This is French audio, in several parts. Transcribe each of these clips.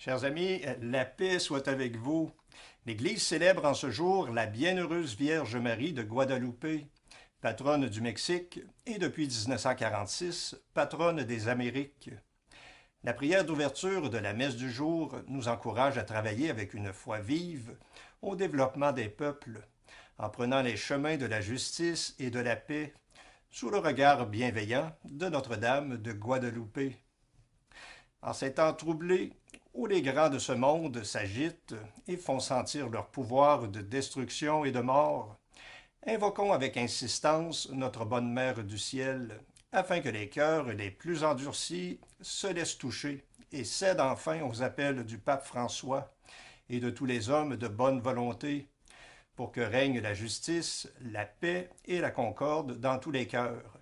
Chers amis, la paix soit avec vous. L'Église célèbre en ce jour la Bienheureuse Vierge Marie de Guadalupe, patronne du Mexique et depuis 1946, patronne des Amériques. La prière d'ouverture de la messe du jour nous encourage à travailler avec une foi vive au développement des peuples, en prenant les chemins de la justice et de la paix sous le regard bienveillant de Notre-Dame de Guadalupe. En ces temps troublés, où les grands de ce monde s'agitent et font sentir leur pouvoir de destruction et de mort, invoquons avec insistance notre bonne Mère du ciel, afin que les cœurs les plus endurcis se laissent toucher et cèdent enfin aux appels du pape François et de tous les hommes de bonne volonté, pour que règne la justice, la paix et la concorde dans tous les cœurs,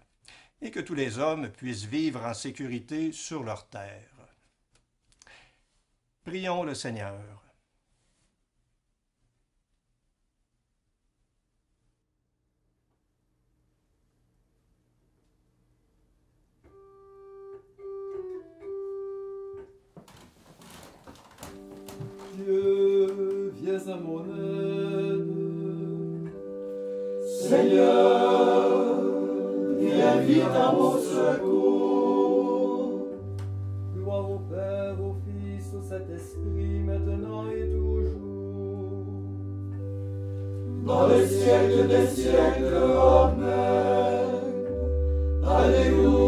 et que tous les hommes puissent vivre en sécurité sur leur terre. Prions le Seigneur. Dieu, viens à mon aide. Seigneur, viens vite à mon secours. Gloire au Père, au Fils, au Saint-Esprit, maintenant et toujours. Dans les siècles des siècles, Amen. Alléluia.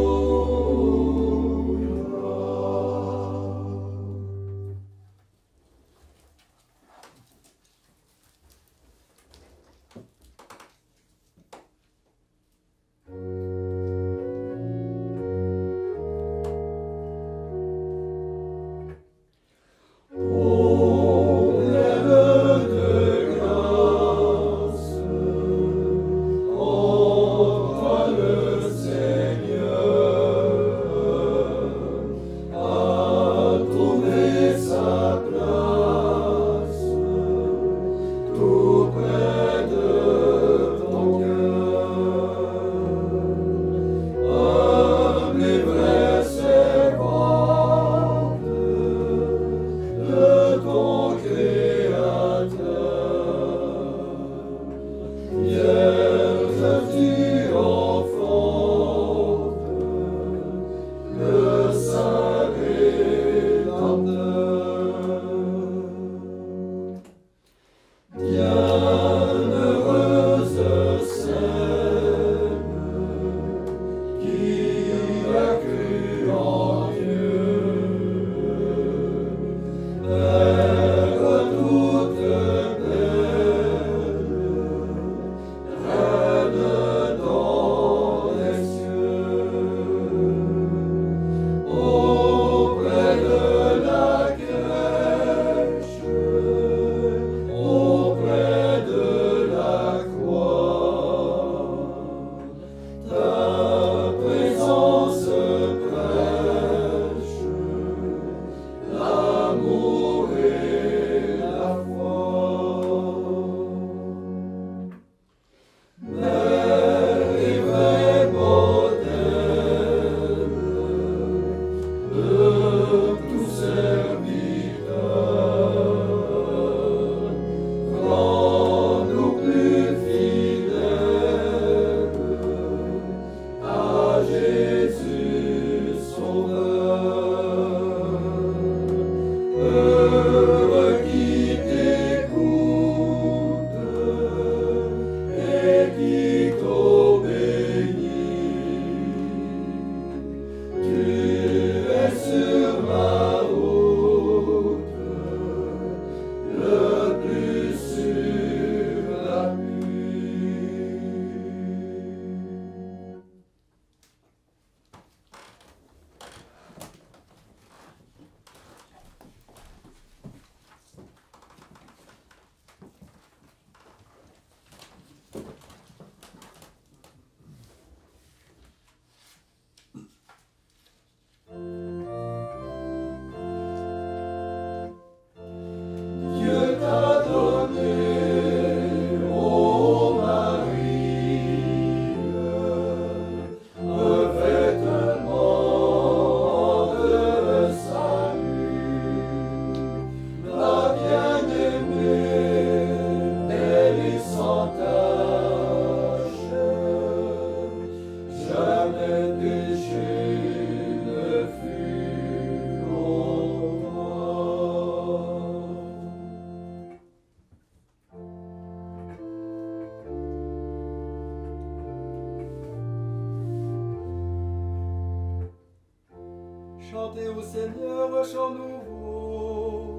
Chantez au Seigneur un chant nouveau,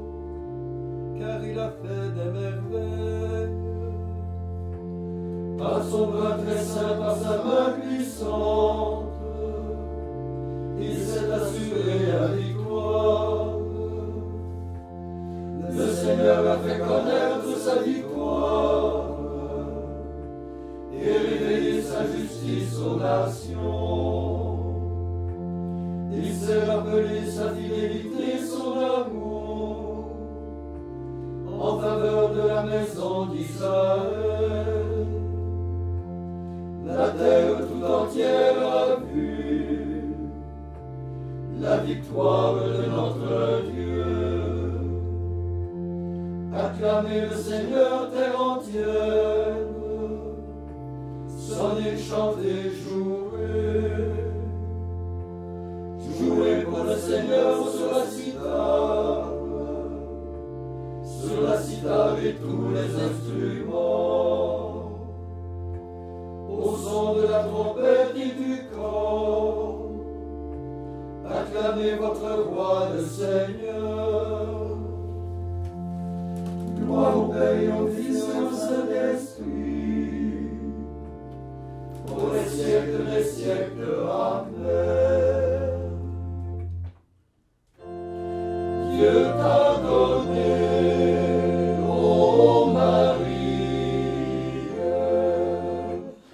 car il a fait des merveilles. Par son bras très saint, par sa main puissante, il s'est assuré la victoire. Le Seigneur a fait connaître sa victoire et révélé sa justice aux nations. Il s'est rappelé sa fidélité, son amour, en faveur de la maison d'Israël. La terre tout entière a vu la victoire de notre Dieu. Acclamez le Seigneur, terre entière, sonnez, chantez, jouez. Jouez pour le Seigneur sur la cithare et tous les instruments. Au son de la trompette et du cor, acclamez votre roi, le Seigneur. Gloire au Père et au Fils et au Saint-Esprit, pour les siècles des siècles. Amen. Dieu t'a donné, ô Marie,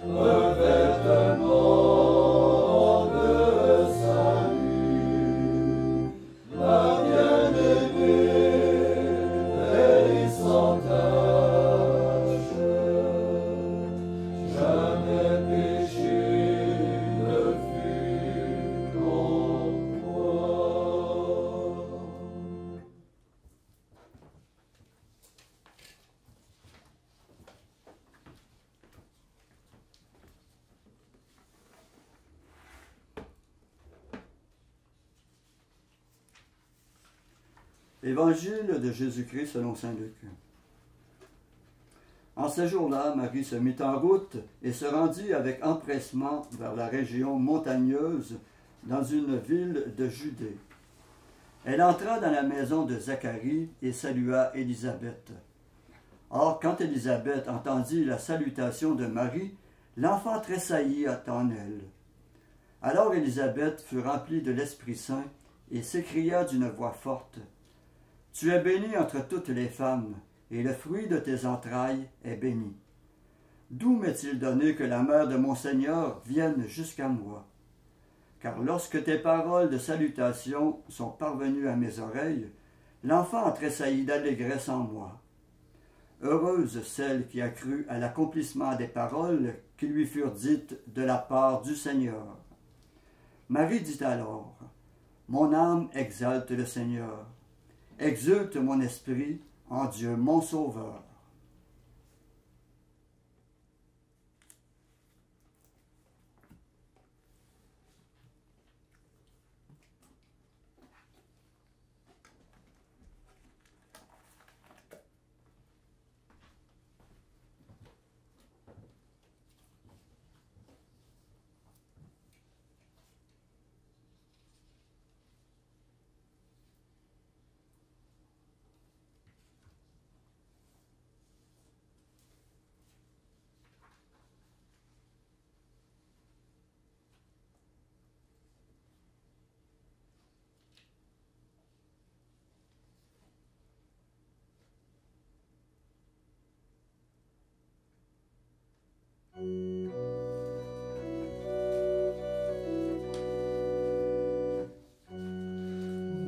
un vêtement de salut, ma bien-aimée, belle et sans tache, jamais péché ne fut en toi. Évangile de Jésus-Christ selon saint Luc. En ce jour-là, Marie se mit en route et se rendit avec empressement vers la région montagneuse dans une ville de Judée. Elle entra dans la maison de Zacharie et salua Élisabeth. Or, quand Élisabeth entendit la salutation de Marie, l'enfant tressaillit en elle. Alors Élisabeth fut remplie de l'Esprit Saint et s'écria d'une voix forte: « Tu es bénie entre toutes les femmes, et le fruit de tes entrailles est béni. D'où m'est-il donné que la mère de mon Seigneur vienne jusqu'à moi? Car lorsque tes paroles de salutation sont parvenues à mes oreilles, l'enfant a tressailli d'allégresse en moi. Heureuse celle qui a cru à l'accomplissement des paroles qui lui furent dites de la part du Seigneur. » Marie dit alors: « Mon âme exalte le Seigneur. Exulte mon esprit en Dieu mon Sauveur. »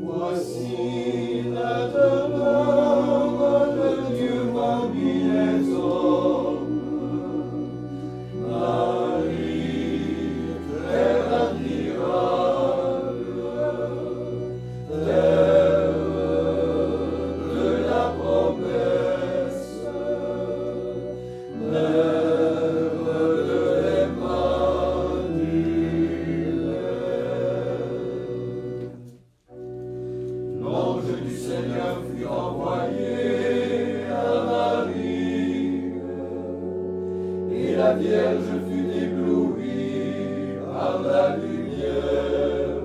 Voici la demeure de Dieu parmi les hommes. Marie, terre admirable, terre de la promesse, mère de l'Emmanuel. L'ange du Seigneur fut envoyé à Marie, et la Vierge fut éblouie par la lumière.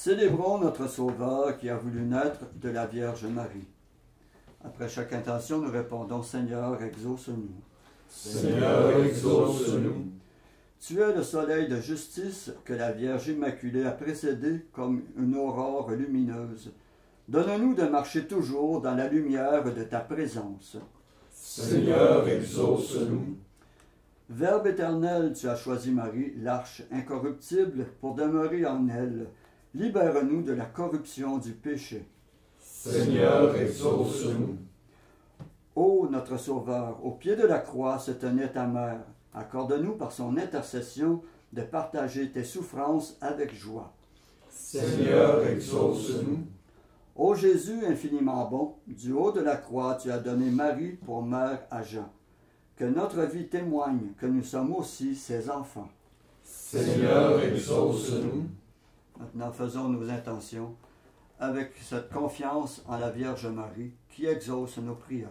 Célébrons notre Sauveur qui a voulu naître de la Vierge Marie. Après chaque intention, nous répondons « Seigneur, exauce-nous ». Seigneur, exauce-nous. Tu es le soleil de justice que la Vierge Immaculée a précédé comme une aurore lumineuse. Donne-nous de marcher toujours dans la lumière de ta présence. Seigneur, exauce-nous. Verbe éternel, tu as choisi Marie, l'arche incorruptible, pour demeurer en elle. Libère-nous de la corruption du péché. Seigneur, exauce-nous. Ô notre Sauveur, au pied de la croix se tenait ta mère. Accorde-nous par son intercession de partager tes souffrances avec joie. Seigneur, exauce-nous. Ô Jésus infiniment bon, du haut de la croix tu as donné Marie pour mère à Jean. Que notre vie témoigne que nous sommes aussi ses enfants. Seigneur, exauce-nous. Maintenant, faisons nos intentions avec cette confiance en la Vierge Marie qui exauce nos prières.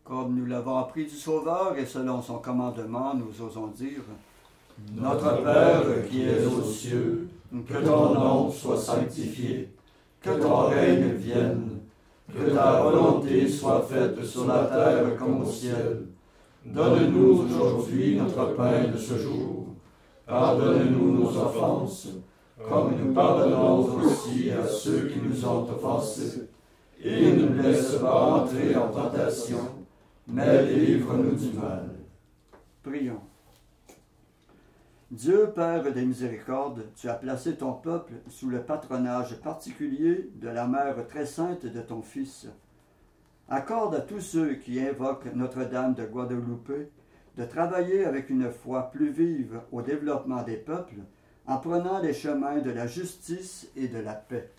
Comme nous l'avons appris du Sauveur et selon son commandement, nous osons dire « Notre Père qui es aux cieux, que ton nom soit sanctifié, que ton règne vienne, que ta volonté soit faite sur la terre comme au ciel. Donne-nous aujourd'hui notre pain de ce jour. Pardonne-nous nos offenses, comme nous pardonnons aussi à ceux qui nous ont offensés. Et ne nous laisse pas entrer en tentation, mais délivre-nous du mal. Prions. Dieu, Père des miséricordes, tu as placé ton peuple sous le patronage particulier de la Mère très sainte de ton Fils. Accorde à tous ceux qui invoquent Notre-Dame de Guadalupe de travailler avec une foi plus vive au développement des peuples en prenant les chemins de la justice et de la paix.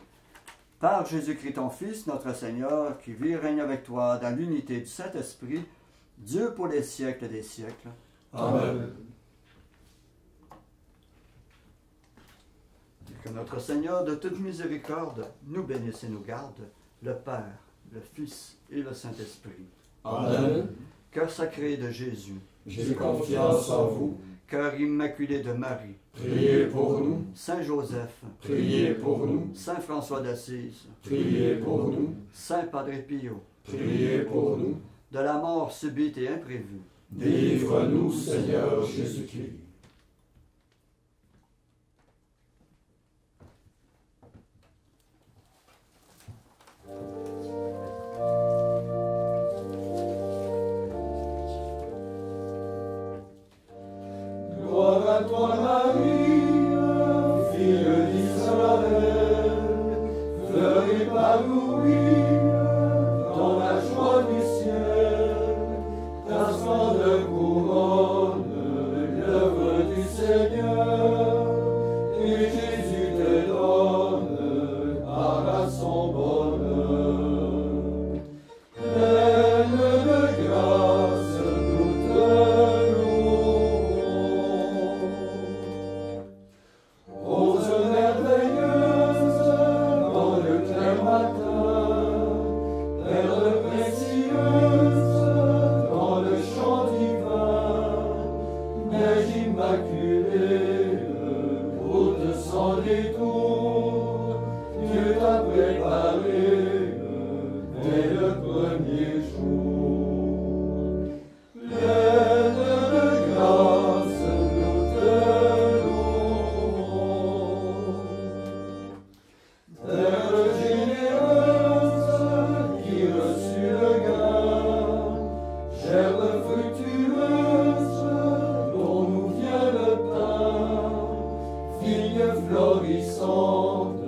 Par Jésus-Christ ton Fils, notre Seigneur, qui vit et règne avec toi dans l'unité du Saint-Esprit, Dieu pour les siècles des siècles. Amen. Que notre Seigneur de toute miséricorde nous bénisse et nous garde, le Père, le Fils et le Saint-Esprit. Amen. Cœur sacré de Jésus, J'ai confiance en vous. cœur immaculé de Marie, Priez pour nous. Saint Joseph, Priez pour nous. Saint François d'Assise, Priez pour nous. Saint Padre Pio, Priez pour nous. de la mort subite et imprévue, Délivre-nous, Seigneur Jésus-Christ. Gloire à toi, Marie, fille d'Israël, fleurie par Louis, dans la joie du ciel, ta splendeur couronne l'œuvre du Seigneur, et Jésus te donne part à son bonheur. Pleine de grâce, nous te louons. Rose merveilleuse dans le clair matin, perle précieuse dans le chant divin, neige immaculée, route sans détour, Dieu t'a préparé dès le premier jour. Pleine de grâce, nous te louons. Terre généreuse qui reçut le gain, gerbe fructueuse dont nous vient le pain, vigne florissante